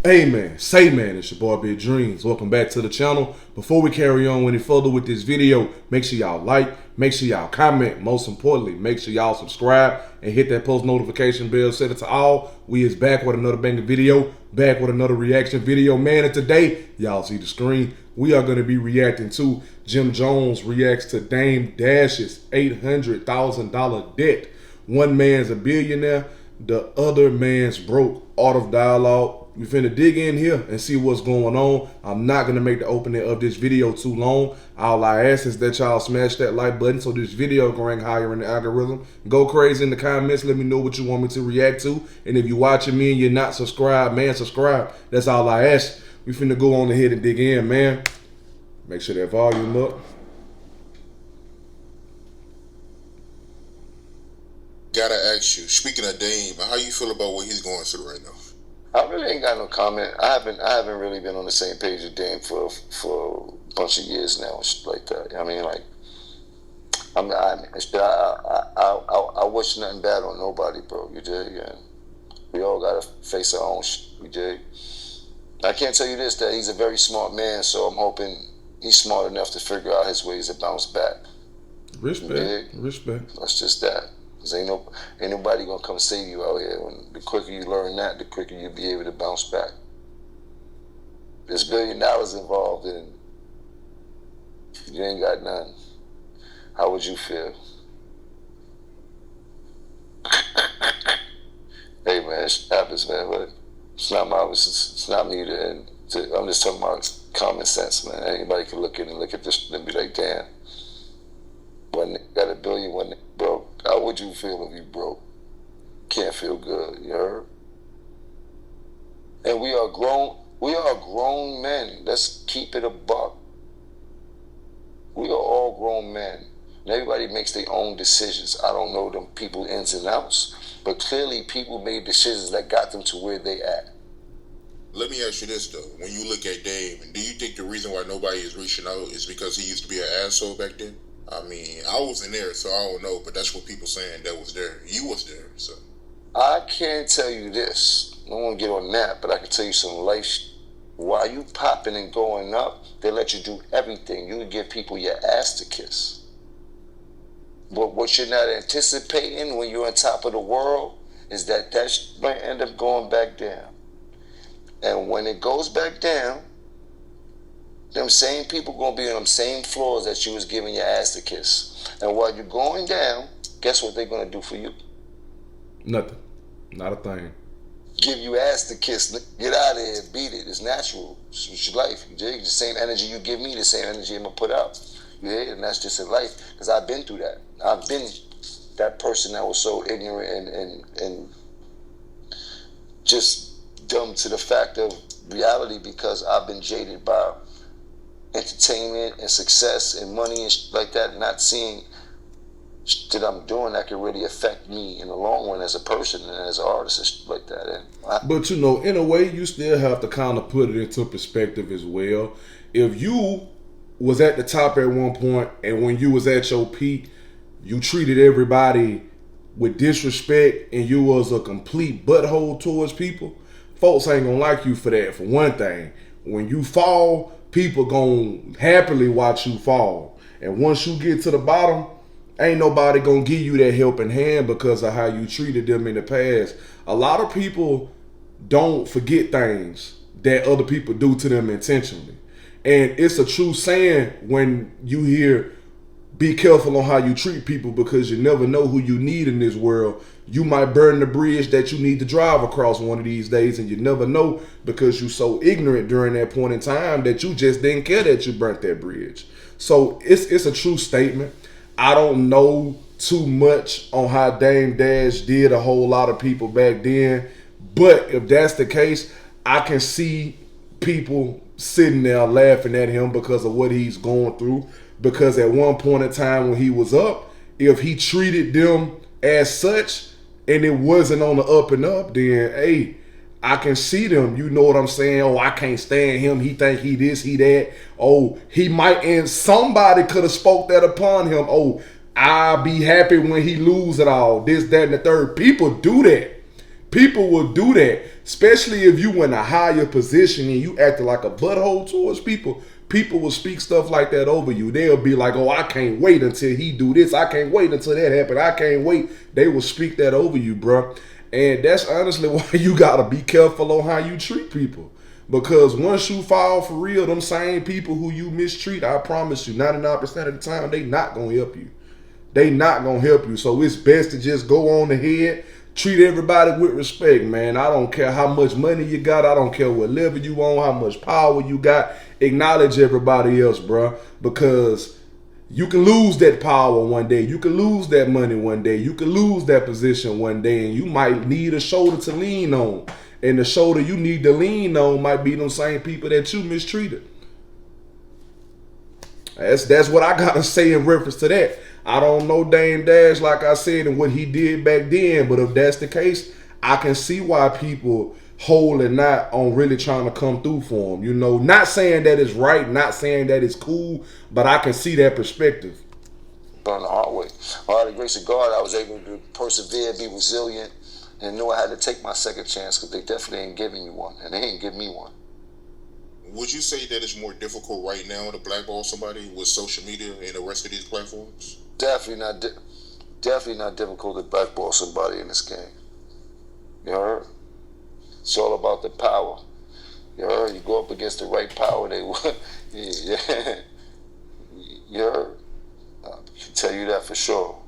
Hey man, say man, it's your boy Big Dreams. Welcome back to the channel. Before we carry on any further with this video, make sure y'all like, make sure y'all comment. Most importantly, make sure y'all subscribe and hit that post notification bell. Set it to all. We is back with another banger video, back with another reaction video. Man, and today, y'all see the screen, we are going to be reacting to Jim Jones reacts to Dame Dash's $800,000 debt. One man's a billionaire, the other man's broke. Art of dialogue. We finna dig in here and see what's going on. I'm not gonna make the opening of this video too long. All I ask is that y'all smash that like button so this video can rank higher in the algorithm. Go crazy in the comments. Let me know what you want me to react to. And if you're watching me and you're not subscribed, man, subscribe. That's all I ask. We finna go on ahead and dig in, man. Make sure that volume up. Gotta ask you, speaking of Dame, how you feel about what he's going through right now? I really ain't got no comment. I haven't really been on the same page as Dame for a bunch of years now and shit like that. I mean, like, I wish nothing bad on nobody, bro. You dig? And we all gotta face our own shit. You dig? I can't tell you this, that he's a very smart man, so I'm hoping he's smart enough to figure out his ways to bounce back. Respect. Respect. That's just that. Cause ain't nobody gonna come save you out here. The quicker you learn that, the quicker you'll be able to bounce back. There's $1 billion involved, and you ain't got none. How would you feel? Hey man, it happens, man. But it's not me I'm just talking about common sense, man. Anybody can look at this and be like, damn. One nigga got $1 billion, one nigga broke. How would you feel if you broke? Can't feel good, you heard? And we are grown men. Let's keep it a buck. We are all grown men. And everybody makes their own decisions. I don't know them people ins and outs, but clearly people made decisions that got them to where they at. Let me ask you this though. When you look at Dame, do you think the reason why nobody is reaching out is because he used to be an asshole back then? I mean, I wasn't there, so I don't know, but that's what people saying that was there. You was there, so. I can't tell you this. I don't want to get on that, but I can tell you some life. While you popping and going up, they let you do everything. You can give people your ass to kiss. But what you're not anticipating when you're on top of the world is that might end up going back down. And when it goes back down, them same people gonna be on them same floors that you was giving your ass to kiss. And while you're going down, guess what they're gonna do for you? Nothing. Not a thing. Give you ass to kiss. Get out of here. Beat it. It's natural. It's your life. You dig? The same energy you give me, the same energy I'm gonna put out. You dig? And that's just in life. Because I've been through that. I've been that person that was so ignorant and just dumb to the fact of reality, because I've been jaded by entertainment and success and money and like that, not seeing that I'm doing that can really affect me in the long run as a person and as an artist and like that. But you know, in a way, you still have to kind of put it into perspective as well. If you was at the top at one point and when you was at your peak, you treated everybody with disrespect and you was a complete butthole towards people, folks ain't gonna like you for that, for one thing. When you fall, people gonna happily watch you fall. And once you get to the bottom, ain't nobody gonna give you that helping hand because of how you treated them in the past. A lot of people don't forget things that other people do to them intentionally. And it's a true saying when you hear, be careful on how you treat people because you never know who you need in this world. You might burn the bridge that you need to drive across one of these days, and you never know because you're so ignorant during that point in time that you just didn't care that you burnt that bridge. So it's a true statement. I don't know too much on how Dame Dash did a whole lot of people back then, but if that's the case, I can see people sitting there laughing at him because of what he's going through. Because at one point in time when he was up, if he treated them as such and it wasn't on the up and up, then hey, I can see them. You know what I'm saying? Oh, I can't stand him. He think he this, he that. Oh, he might, and somebody could have spoke that upon him. Oh, I'll be happy when he lose it all. This, that, and the third. People do that. People will do that, especially if you in a higher position and you acting like a butthole towards people. People will speak stuff like that over you. They'll be like, oh, I can't wait until he do this. I can't wait until that happen. I can't wait. They will speak that over you, bro. And that's honestly why you got to be careful on how you treat people. Because once you fall for real, them same people who you mistreat, I promise you, 99% of the time, they not going to help you. They not going to help you. So it's best to just go on ahead, treat everybody with respect, man. I don't care how much money you got. I don't care what level you on, how much power you got. Acknowledge everybody else, bro. Because you can lose that power one day. You can lose that money one day. You can lose that position one day. And you might need a shoulder to lean on. And the shoulder you need to lean on might be them same people that you mistreated. That's what I got to say in reference to that. I don't know Dame Dash, like I said, and what he did back then. But if that's the case, I can see why people holding not on really trying to come through for him. You know, not saying that it's right, not saying that it's cool, but I can see that perspective. On the hard way. By the grace of God, I was able to persevere, be resilient, and know I had to take my second chance because they definitely ain't giving you one, and they ain't give me one. Would you say that it's more difficult right now to blackball somebody with social media and the rest of these platforms? Definitely not difficult to blackball somebody in this game. You heard? It's all about the power. You heard? You go up against the right power, they will. Yeah. You heard? I can tell you that for sure.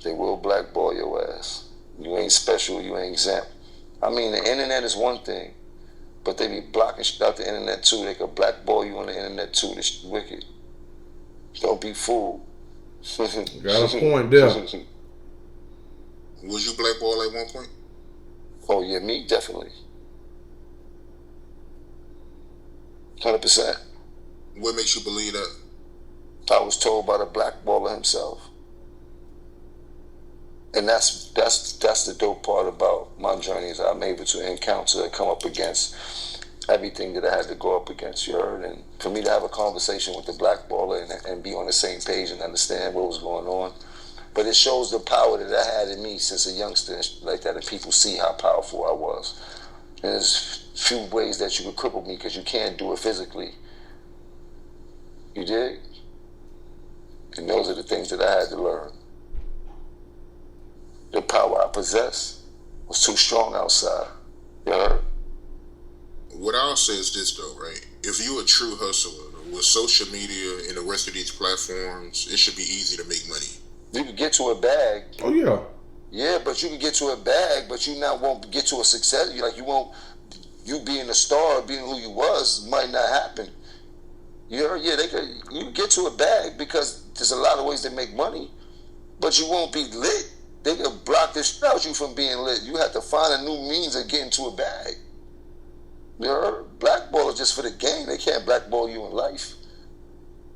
They will blackball your ass. You ain't special, you ain't exempt. I mean, the internet is one thing, but they be blocking shit out the internet too. They could blackball you on the internet too. This shit wicked. Don't be fooled. Got a point there. Was you blackballed at one point? Oh yeah, me definitely. 100%. What makes you believe that? I was told by the blackballer himself. And that's the dope part about my journey is I'm able to encounter and come up against everything that I had to go up against, you heard? And for me to have a conversation with the blackballer and be on the same page and understand what was going on. But it shows the power that I had in me since a youngster and like that, and people see how powerful I was. And there's few ways that you could cripple me because you can't do it physically. You dig? And those are the things that I had to learn. The power I possess was too strong outside. You heard? What I'll say is this though, right? If you're a true hustler with social media and the rest of these platforms, it should be easy to make money. You can get to a bag. Oh yeah. Yeah, but you can get to a bag, but you not won't get to a success. You being a star, being who you was, might not happen. You heard? Yeah, you can get to a bag because there's a lot of ways to make money, but you won't be lit. They can block this shit out you from being lit. You have to find a new means of getting to a bag. You heard? Blackball is just for the game. They can't blackball you in life.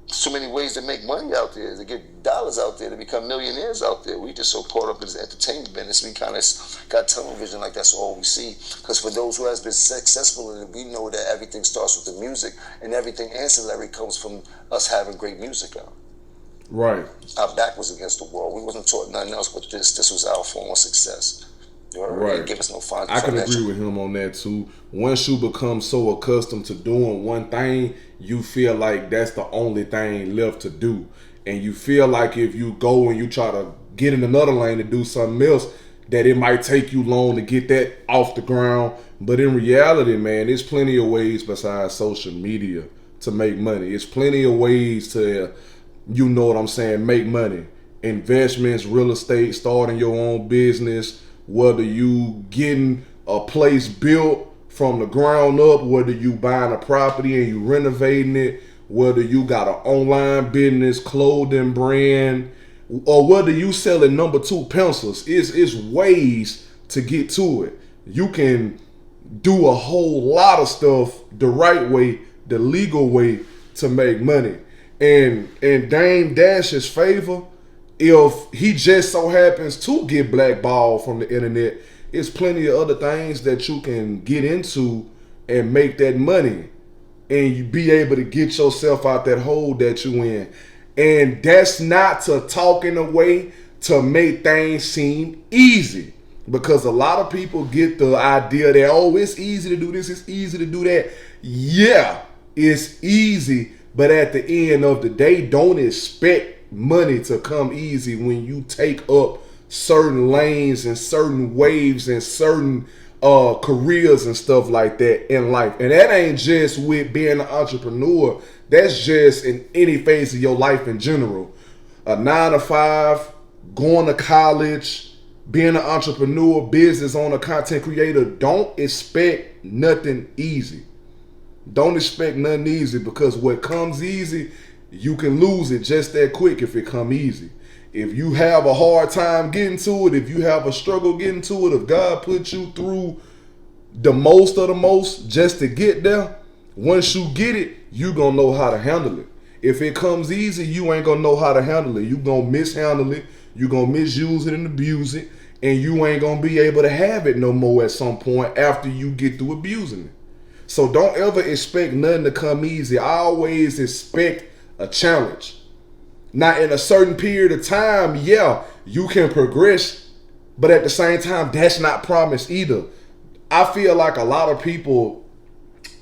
There's too many ways to make money out there, to get dollars out there, to become millionaires out there. We just so caught up in this entertainment business. We kind of got television like that's all we see. Because for those who has been successful in it, we know that everything starts with the music and everything ancillary comes from us having great music out. Right. Our back was against the wall. We wasn't taught nothing else but this. This was our form of success. Right. Give us no fun. I can agree with him on that too. Once you become so accustomed to doing one thing, you feel like that's the only thing left to do. And you feel like if you go and you try to get in another lane to do something else, that it might take you long to get that off the ground. But in reality, man, there's plenty of ways besides social media to make money. It's plenty of ways to, you know what I'm saying, make money. Investments, real estate, starting your own business, whether you getting a place built from the ground up, whether you buying a property and you renovating it, whether you got an online business, clothing brand, or whether you selling number 2 pencils. It's ways to get to it. You can do a whole lot of stuff the right way, the legal way to make money. And in Dame Dash's favor, if he just so happens to get blackballed from the internet, it's plenty of other things that you can get into and make that money and you be able to get yourself out that hole that you in. And that's not to talk in a way to make things seem easy. Because a lot of people get the idea that, oh, it's easy to do this, it's easy to do that. Yeah, it's easy, but at the end of the day, don't expect money to come easy when you take up certain lanes and certain waves and certain careers and stuff like that in life. And that ain't just with being an entrepreneur. That's just in any phase of your life in general. A 9 to 5, going to college, being an entrepreneur, business owner, content creator. Don't expect nothing easy. Don't expect nothing easy, because what comes easy, you can lose it just that quick if it come easy. If you have a hard time getting to it, if you have a struggle getting to it, if God put you through the most of the most just to get there, once you get it, you gonna know how to handle it. If it comes easy, you ain't gonna know how to handle it. You gonna mishandle it, you gonna misuse it and abuse it, and you ain't gonna be able to have it no more at some point after you get through abusing it. So don't ever expect nothing to come easy. I always expect a challenge. Now, in a certain period of time, yeah, you can progress, but at the same time, that's not promised either. I feel like a lot of people,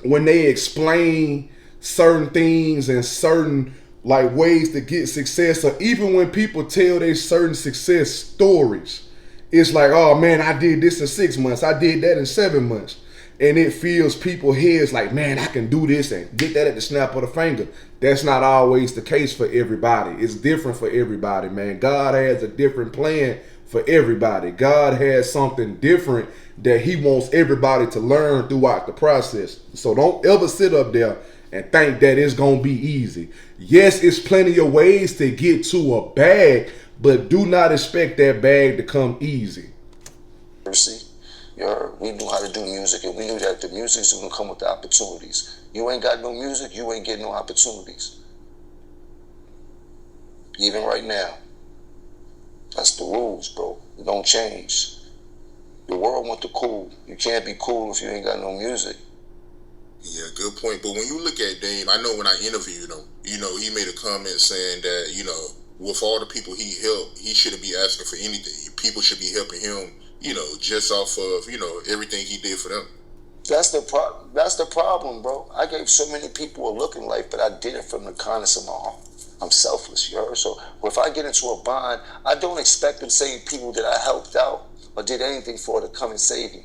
when they explain certain things and certain like ways to get success, or even when people tell their certain success stories, it's like, oh man, I did this in 6 months, I did that in 7 months. And it fills people's heads like, man, I can do this and get that at the snap of the finger. That's not always the case for everybody. It's different for everybody, man. God has a different plan for everybody. God has something different that he wants everybody to learn throughout the process. So don't ever sit up there and think that it's going to be easy. Yes, it's plenty of ways to get to a bag, but do not expect that bag to come easy. See, we knew how to do music, and we knew that the music is going to come with the opportunities. You ain't got no music, you ain't getting no opportunities. Even right now. That's the rules, bro. It don't change. The world want the cool. You can't be cool if you ain't got no music. Yeah, good point. But when you look at Dame, I know when I interviewed him, he made a comment saying that, with all the people he helped, he shouldn't be asking for anything. People should be helping him, just off of, everything he did for them. That's the problem, bro. I gave so many people a look in life, but I did it from the kindness of my heart. I'm selfless, you heard? So if I get into a bind, I don't expect the same people that I helped out or did anything for to come and save me.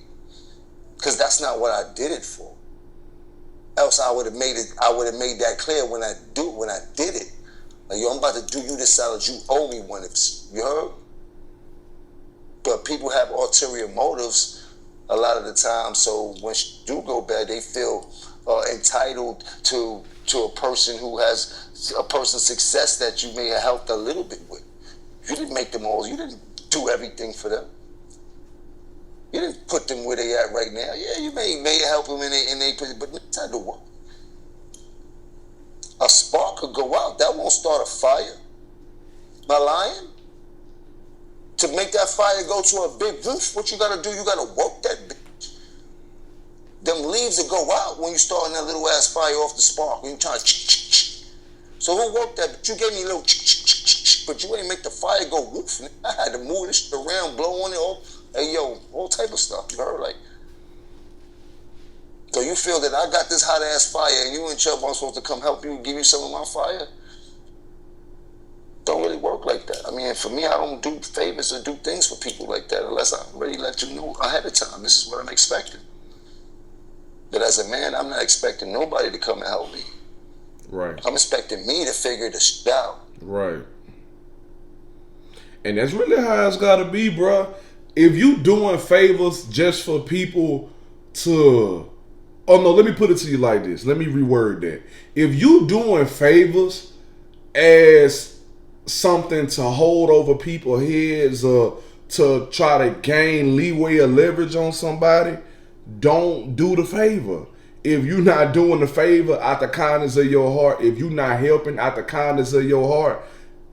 Because that's not what I did it for. Else I would have made that clear when I did it. Like, yo, I'm about to do you this salad, you owe me one. You heard? But people have ulterior motives a lot of the time, so when shit do go bad, they feel entitled to a person who has a person's success that you may have helped a little bit with. You didn't make them all. You didn't do everything for them. You didn't put them where they at right now. Yeah, you may help them in they but that's not the work. A spark could go out. That won't start a fire. Am I lying? To make that fire go to a big roof, what you gotta do, you gotta work that bitch. Them leaves will go out when you starting that little ass fire off the spark. When you trying to So who worked that? But you gave me a little but you ain't make the fire go woof. I had to move this shit around, blow on it, all type of stuff. You heard? Like, so you feel that I got this hot ass fire and you and Chubb, I'm supposed to come help you, give you some of my fire? Don't really work like that. I mean, for me, I don't do favors or do things for people like that unless I already let you know ahead of time. This is what I'm expecting. But as a man, I'm not expecting nobody to come and help me. Right. I'm expecting me to figure this out. Right. And that's really how it's got to be, bro. If you doing favors just for people to... Oh, no, let me put it to you like this. Let me reword that. If you doing favors as something to hold over people's heads or to try to gain leeway or leverage on somebody, don't do the favor. If you're not doing the favor out the kindness of your heart, if you're not helping out the kindness of your heart,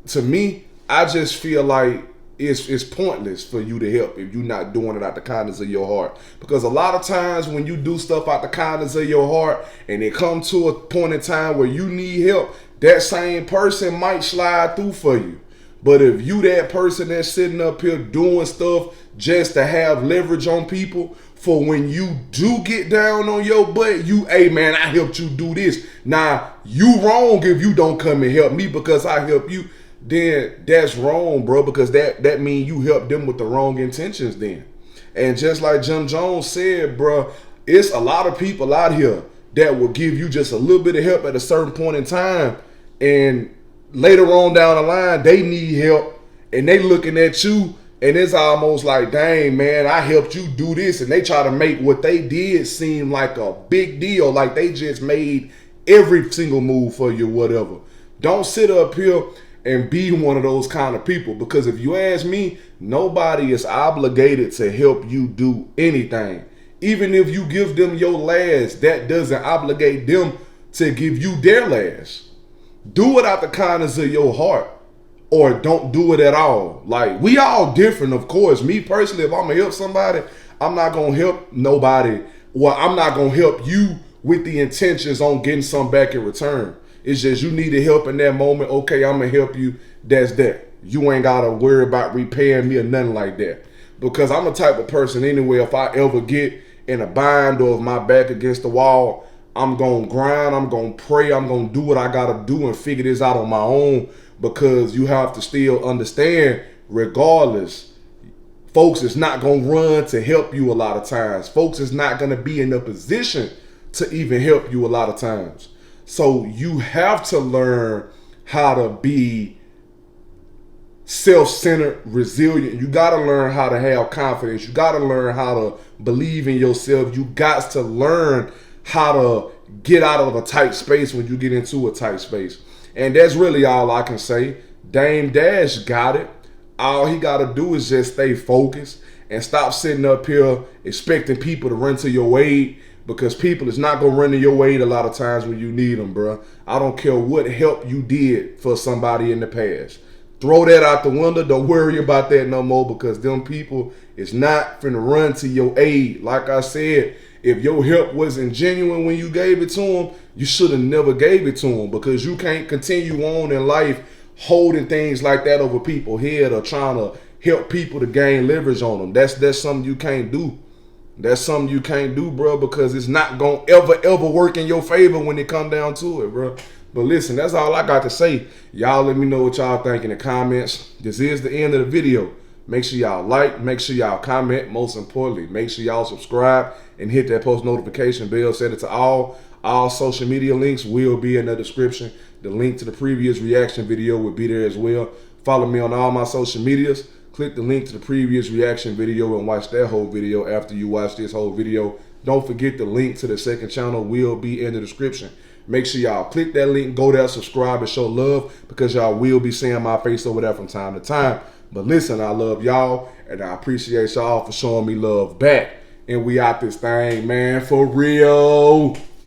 to me, I just feel like it's pointless for you to help if you're not doing it out the kindness of your heart. Because a lot of times when you do stuff out the kindness of your heart and it comes to a point in time where you need help, that same person might slide through for you. But if you that person that's sitting up here doing stuff just to have leverage on people, for when you do get down on your butt, hey man, I helped you do this. Now, you wrong if you don't come and help me because I help you. Then that's wrong, bro, because that means you helped them with the wrong intentions then. And just like Jim Jones said, bro, it's a lot of people out here that will give you just a little bit of help at a certain point in time, and later on down the line, they need help, and they looking at you, and it's almost like, dang, man, I helped you do this, and they try to make what they did seem like a big deal, like they just made every single move for you, whatever. Don't sit up here and be one of those kind of people, because if you ask me, nobody is obligated to help you do anything. Even if you give them your last, that doesn't obligate them to give you their last. Do it out the kindness of your heart, or don't do it at all. Like, we all different, of course. Me personally, if I'm gonna help somebody, I'm not gonna help nobody. Well, I'm not gonna help you with the intentions on getting some back in return. It's just you needed help in that moment. Okay, I'm gonna help you. That's that. You ain't gotta worry about repaying me or nothing like that. Because I'm the type of person anyway, if I ever get in a bind or if my back against the wall, I'm gonna grind, I'm gonna pray, I'm gonna do what I gotta do and figure this out on my own, because you have to still understand, regardless, folks is not gonna run to help you a lot of times. Folks is not gonna be in a position to even help you a lot of times. So you have to learn how to be self-centered, resilient. You got to learn how to have confidence. You got to learn how to believe in yourself. You got to learn how to get out of a tight space when you get into a tight space. And that's really all I can say. Dame Dash got it. All he got to do is just stay focused and stop sitting up here expecting people to run to your aid, because people is not going to run to your aid a lot of times when you need them, bro. I don't care what help you did for somebody in the past. Throw that out the window. Don't worry about that no more, because them people is not finna run to your aid. Like I said, if your help wasn't genuine when you gave it to them, you should have never gave it to them, because you can't continue on in life holding things like that over people's head or trying to help people to gain leverage on them. That's something you can't do. That's something you can't do, bro, because it's not going to ever work in your favor when it come down to it, bro. But listen, that's all I got to say. Y'all let me know what y'all think in the comments. This is the end of the video. Make sure y'all like, make sure y'all comment. Most importantly, make sure y'all subscribe and hit that post notification bell. Set it to all. All social media links will be in the description. The link to the previous reaction video will be there as well. Follow me on all my social medias. Click the link to the previous reaction video and watch that whole video after you watch this whole video. Don't forget the link to the second channel will be in the description. Make sure y'all click that link, go there, subscribe, and show love, because y'all will be seeing my face over there from time to time. But listen, I love y'all, and I appreciate y'all for showing me love back. And we out this thing, man, for real.